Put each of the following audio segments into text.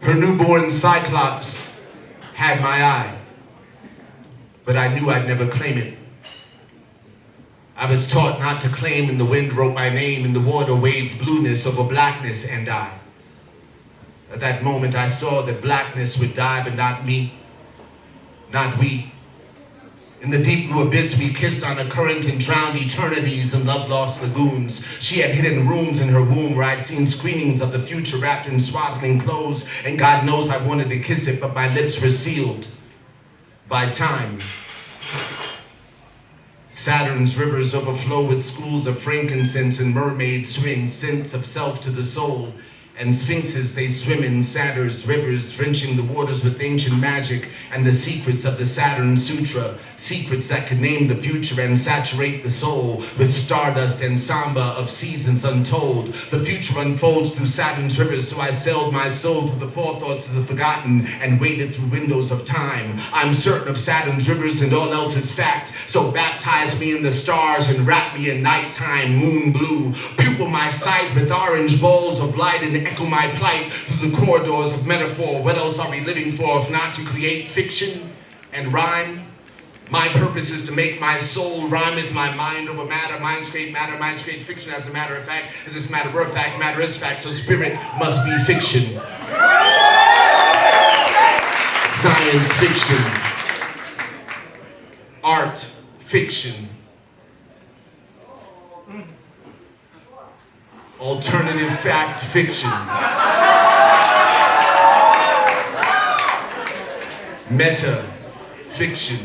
Her newborn cyclops had my eye, but I knew I'd never claim it. I was taught not to claim, and the wind wrote my name in the water, waved blueness over blackness, and I. At that moment I saw that blackness would die, but not me, not we. In the deep blue abyss we kissed on a current and drowned eternities in love-lost lagoons. She had hidden rooms in her womb where I'd seen screenings of the future wrapped in swaddling clothes, and God knows I wanted to kiss it, but my lips were sealed by time. Saturn's rivers overflow with schools of frankincense, and mermaids swing scents of self to the soul. And sphinxes they swim in Saturn's rivers, drenching the waters with ancient magic and the secrets of the Saturn Sutra, secrets that could name the future and saturate the soul with stardust and samba of seasons untold. The future unfolds through Saturn's rivers, so I sailed my soul through the forethoughts of the forgotten and waded through windows of time. I'm certain of Saturn's rivers and all else is fact, so baptize me in the stars and wrap me in nighttime moon blue. Pupil my sight with orange balls of light and echo my plight through the corridors of metaphor. What else are we living for if not to create fiction and rhyme? My purpose is to make my soul rhyme with my mind over matter. Minds create matter, minds create fiction. As a matter of fact, as if matter were fact, matter is fact, so spirit must be fiction. Science fiction. Art fiction. Alternative fact fiction. Meta fiction.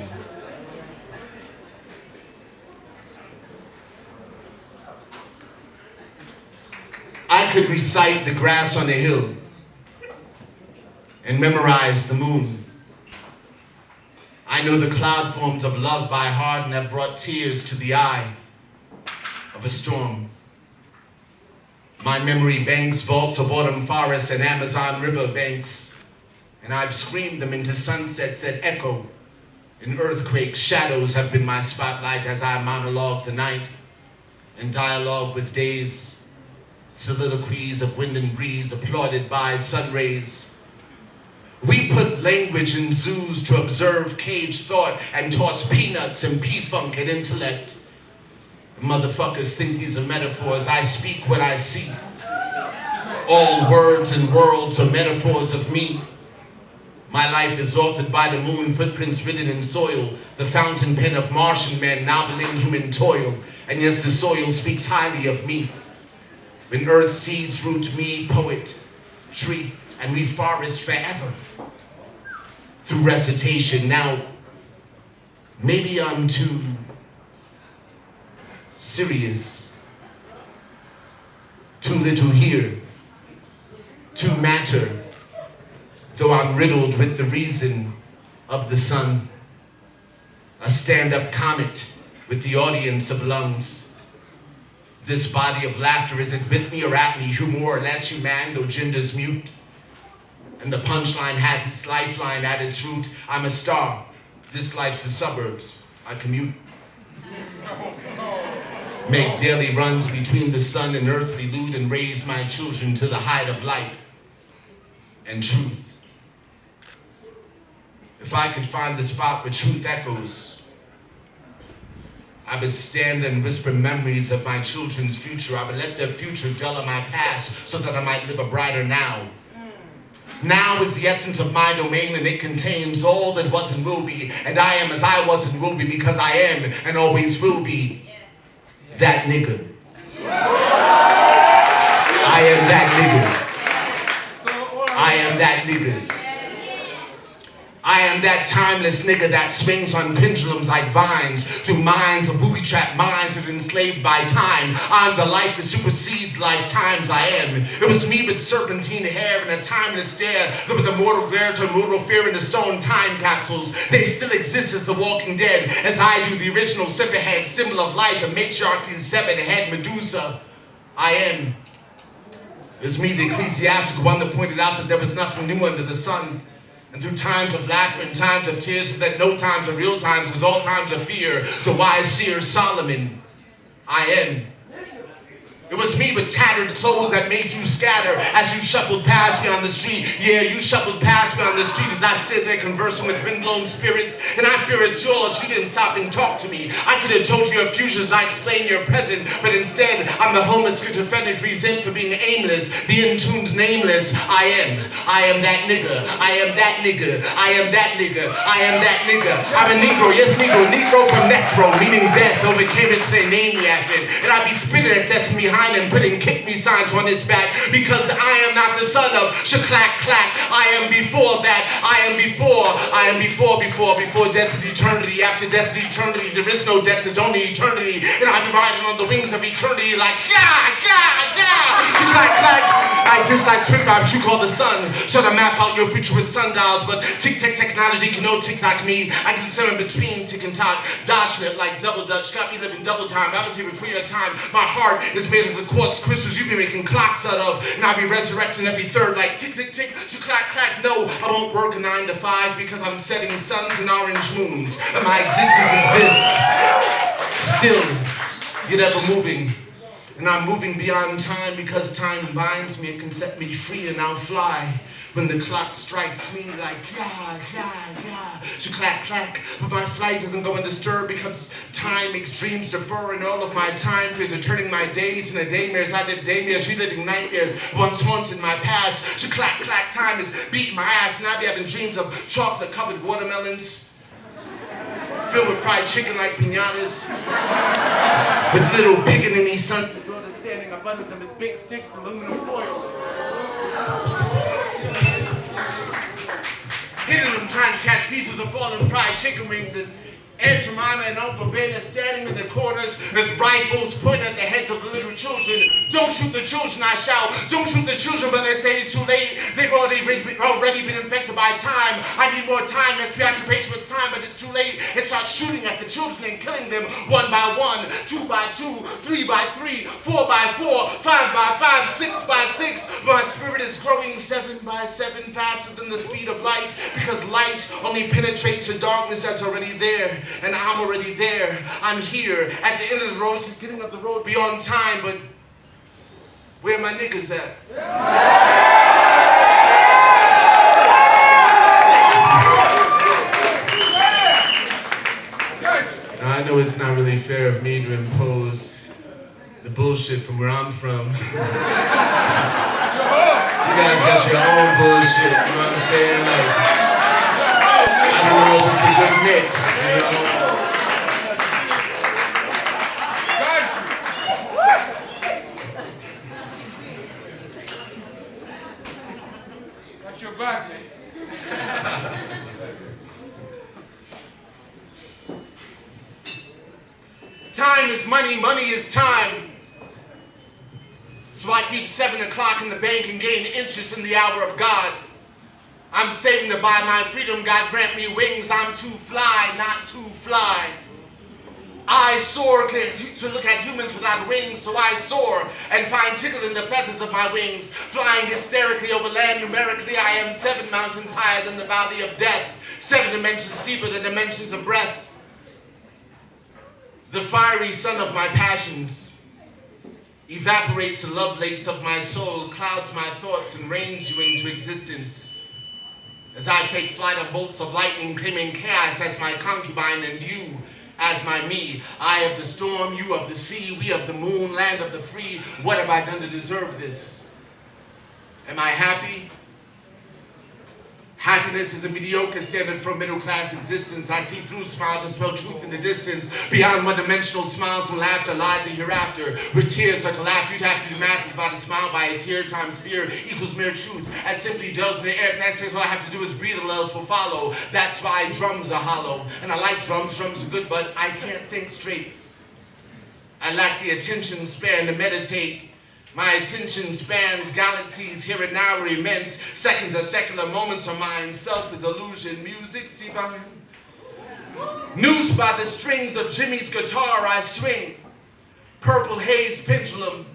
I could recite the grass on a hill and memorize the moon. I know the cloud forms of love by heart and have brought tears to the eye of a storm. My memory banks vaults of autumn forests and Amazon river banks, and I've screamed them into sunsets that echo. In earthquakes, shadows have been my spotlight as I monologue the night and dialogue with days, soliloquies of wind and breeze applauded by sun rays. We put language in zoos to observe caged thought and toss peanuts and P-funk at intellect. Motherfuckers think these are metaphors. I speak what I see. All words and worlds are metaphors of me. My life is altered by the moon, footprints written in soil, the fountain pen of Martian men noveling human toil. And yes, the soil speaks highly of me. When earth seeds root me, poet, tree, and we forest forever. Through recitation. Now, maybe I'm too serious, too little here, too matter, though I'm riddled with the reason of the sun. A stand-up comet with the audience of lungs. This body of laughter, is it with me or at me, humor or less human, though gender's mute? And the punchline has its lifeline at its root. I'm a star, this life's the suburbs, I commute. Make daily runs between the sun and earthly loot and raise my children to the height of light and truth. If I could find the spot where truth echoes, I would stand and whisper memories of my children's future. I would let their future dwell on my past so that I might live a brighter now. Now is the essence of my domain, and it contains all that was and will be. And I am as I was and will be because I am and always will be. That nigga. I am that nigga. I am that nigga. I am that timeless nigga that swings on pendulums like vines through minds of booby-trapped minds that are enslaved by time. I'm the life that supersedes lifetimes. I am. It was me with serpentine hair and a timeless stare, with the mortal glare to mortal fear in the stone time capsules. They still exist as the walking dead, as I do, the original Sifferhead, symbol of life, a matriarchy's seven-head Medusa. I am. It's me, the ecclesiastical one that pointed out that there was nothing new under the sun. And through times of laughter and times of tears, so that no times are real times, because all times are fear, the wise seer Solomon, I am. It was me but tattered clothes that made you scatter as you shuffled past me on the street. Yeah, you shuffled past me on the street as I stood there conversing with windblown spirits, and I fear it's yours. You didn't stop and talk to me. I could have told you your future as I explained your present, but instead I'm the homeless schizophrenic resent for being aimless, the in-tuned nameless. I am that nigga. I am that nigga. I am that nigga. I am that nigga. I'm a Negro, yes Negro. Negro from necro, meaning death. Overcame it, they named me after it. And I be spitting at death from behind and putting kick me signs on its back, because I am not the son of shaklack clack. I am before that. I am before death is eternity. After death is eternity. There is no death, there's only eternity. And I be riding on the wings of eternity like shaklack clack. I just like Twin Bob, you call the sun. Try to map out your future with sundials, but tic-tac technology can no tic-tac me. I can sit in between tick and tock, dodging it like double dutch. Got me living double time. I was here before your time. My heart is made of the quartz crystals you be making clocks out of, and I'll be resurrecting every third like tick tick tick, clack clack. No, I won't work a 9 to 5 because I'm setting suns and orange moons, and my existence is this, still yet ever moving. And I'm moving beyond time because time binds me. It can set me free, and I'll fly when the clock strikes me like clack clack. But my flight doesn't go undisturbed because time makes dreams defer, and all of my time fears are turning my days into daymares. I live daymares, reliving nightmares once haunted my past. Clack clack, time is beating my ass, and I be having dreams of chocolate covered watermelons filled with fried chicken like piñatas, with little pickaninny sons and daughters standing up under them with big sticks of aluminum foil, hitting them trying to catch pieces of fallen fried chicken wings. And Aunt Jemima and Uncle Ben are standing in the corners with rifles pointing at the heads of the little children. Don't shoot the children, I shout. Don't shoot the children, but they say it's too late. They've already been infected by time. I need more time. That's preoccupation with time, but it's too late. It starts shooting at the children and killing them 1 by 1, 2 by 2, 3 by 3, 4 by 4, 5 by 5, 6 by 6. My spirit is growing 7 by 7 faster than the speed of light, because light only penetrates the darkness that's already there. And I'm already there. I'm here at the end of the road, the beginning of the road beyond time, but where my niggas at? Now, I know it's not really fair of me to impose the bullshit from where I'm from. You guys got your own bullshit, you know what I'm saying? Like, I don't know if it's a good mix, you know? Got your back, man. Time is money, money is time. So I keep 7 o'clock in the bank and gain interest in the hour of God. I'm saving to buy my freedom, God grant me wings. I'm too fly, not too fly. I soar to look at humans without wings, so I soar and find tickle in the feathers of my wings. Flying hysterically over land numerically, I am 7 mountains higher than the valley of death, 7 dimensions deeper than dimensions of breath. The fiery sun of my passions evaporates the love lakes of my soul, clouds my thoughts and rains you into existence. As I take flight on bolts of lightning, claiming chaos as my concubine and you as my me. I of the storm, you of the sea, we of the moon, land of the free. What have I done to deserve this? Am I happy? Happiness is a mediocre standard for middle-class existence. I see through smiles and smell truth in the distance. Beyond one-dimensional smiles and laughter lies a hereafter. Where tears are to laughter, you'd have to do math about a smile by a tear times fear equals mere truth. As simply does in the air. That's all I have to do is breathe and else will follow. That's why drums are hollow. And I like drums. Drums are good, but I can't think straight. I lack the attention span to meditate. My attention spans galaxies, here and now are immense. Seconds are secular, moments are mine. Self is illusion, music's divine. Noosed by the strings of Jimmy's guitar, I swing. Purple haze pendulum,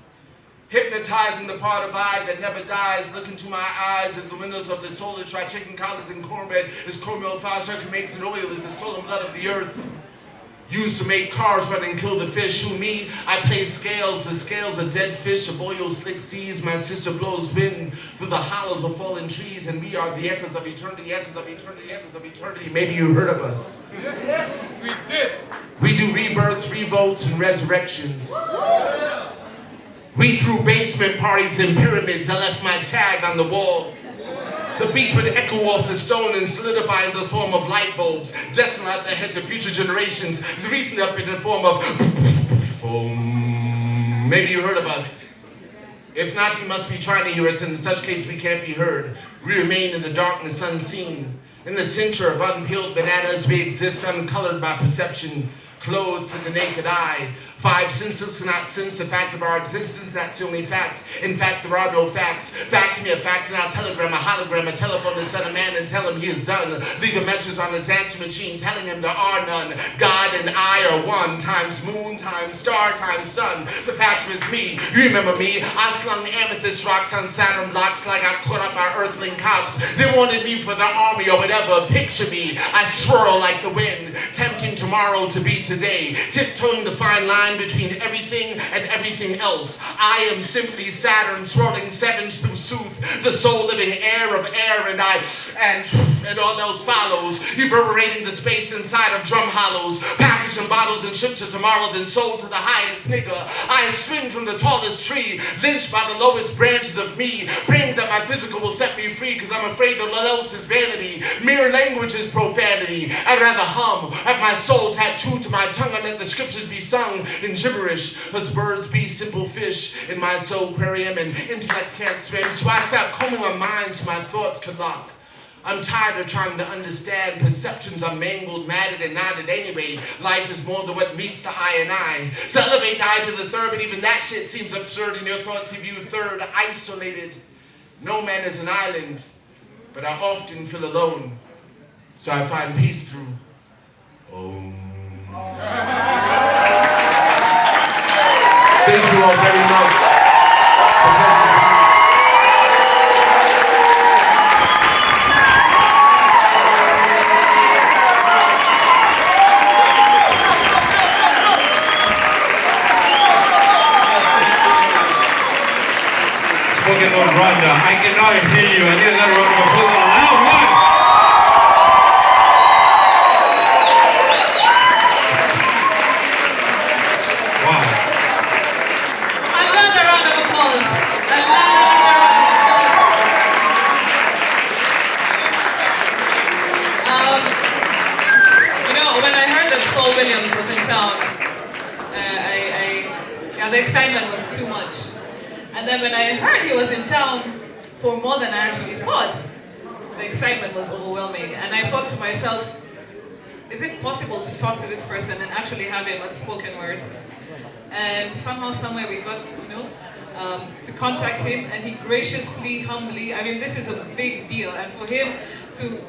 hypnotizing the part of I that never dies. Look into my eyes at the windows of the solar. Try chicken collars and cornbread. As cornmeal fire circle makes an oil is the stolen blood of the earth. Used to make cars run and kill the fish. Who me? I play scales, the scales of dead fish, of oil slick seas. My sister blows wind through the hollows of fallen trees, and we are the echoes of eternity, echoes of eternity, echoes of eternity. Maybe you heard of us. Yes, we did. We do rebirths, revolts, and resurrections. We threw basement parties and pyramids. I left my tag on the wall. The beat would echo off the stone and solidify in the form of light bulbs, destined at the heads of future generations. The recent up in the form of foam. Maybe you heard of us. If not, you must be trying to hear us, and in such case we can't be heard. We remain in the darkness unseen. In the center of unpeeled bananas, we exist uncolored by perception, clothed to the naked eye. Five senses cannot sense the fact of our existence. That's the only fact. In fact, there are no facts. Facts me a fact in our telegram, a hologram, a telephone to send a man and tell him he is done. Leave a message on his answer machine telling him there are none. God and I are one, times moon, times star, times sun. The factor is me. You remember me. I slung amethyst rocks on Saturn blocks like I caught up our earthling cops. They wanted me for their army or whatever. Picture me. I swirl like the wind, tempting tomorrow to be today, tiptoeing the fine line between everything and everything else. I am simply Saturn swirling sevens through sooth, the soul living air of air, and all else follows, reverberating the space inside of drum hollows, packaging bottles and shipped to tomorrow, then sold to the highest nigga. I swing from the tallest tree, lynched by the lowest branches of me, praying that my physical will set me free, because I'm afraid that all else is vanity. Mere language is profanity. I'd rather hum, have my soul tattooed to my tongue, and let the scriptures be sung in gibberish, as birds be simple fish in my soul aquarium, and intellect can't swim, so I stop combing my mind so my thoughts can lock. I'm tired of trying to understand. Perceptions are mangled, matted, and knotted anyway. Life is more than what meets the eye and I. So elevate the eye to the third, but even that shit seems absurd in your thoughts if you third, isolated. No man is an island, but I often feel alone. So I find peace through Om. Thank you all very much. Spoken of Rwanda, I cannot hear you. I need another round of applause. A loud one! Wow. Another round of applause. You know, when I heard that Saul Williams was in town, the excitement was too much. And then when I heard he was in town for more than I actually thought, the excitement was overwhelming. And I thought to myself, is it possible to talk to this person and actually have him at spoken word? And somehow, somewhere we got, to contact him, and he graciously, humbly, I mean, this is a big deal. And for him to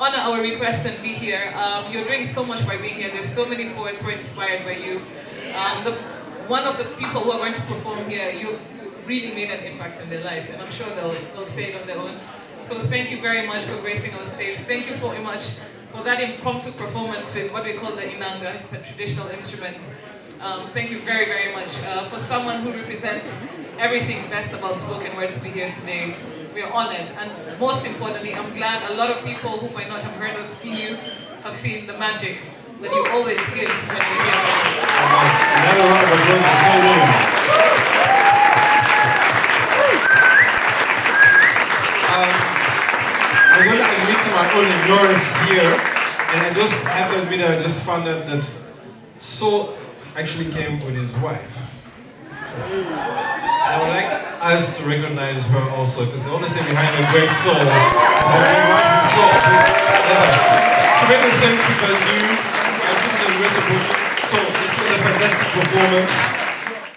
honor our request and be here, you're doing so much by being here. There's so many poets who are inspired by you. One of the people who are going to perform here, you really made an impact in their life, and I'm sure they'll say it on their own. So thank you very much for gracing our stage. Thank you very much for that impromptu performance with what we call the inanga. It's a traditional instrument. Thank you very, very much. For someone who represents everything best about spoken word to be here today, we are honored. And most importantly, I'm glad a lot of people who might not have heard or seen you have seen the magic that you always give when you're here. Another round of applause for Saul Williams. I'm going to admit to my own ignorance here, and I just have to admit that I just found out that Saul actually came with his wife. And I would like us to recognize her also, because the only thing behind a great soul is the wife of Saul. To make a sense because you are just a great support. So this was a fantastic performance.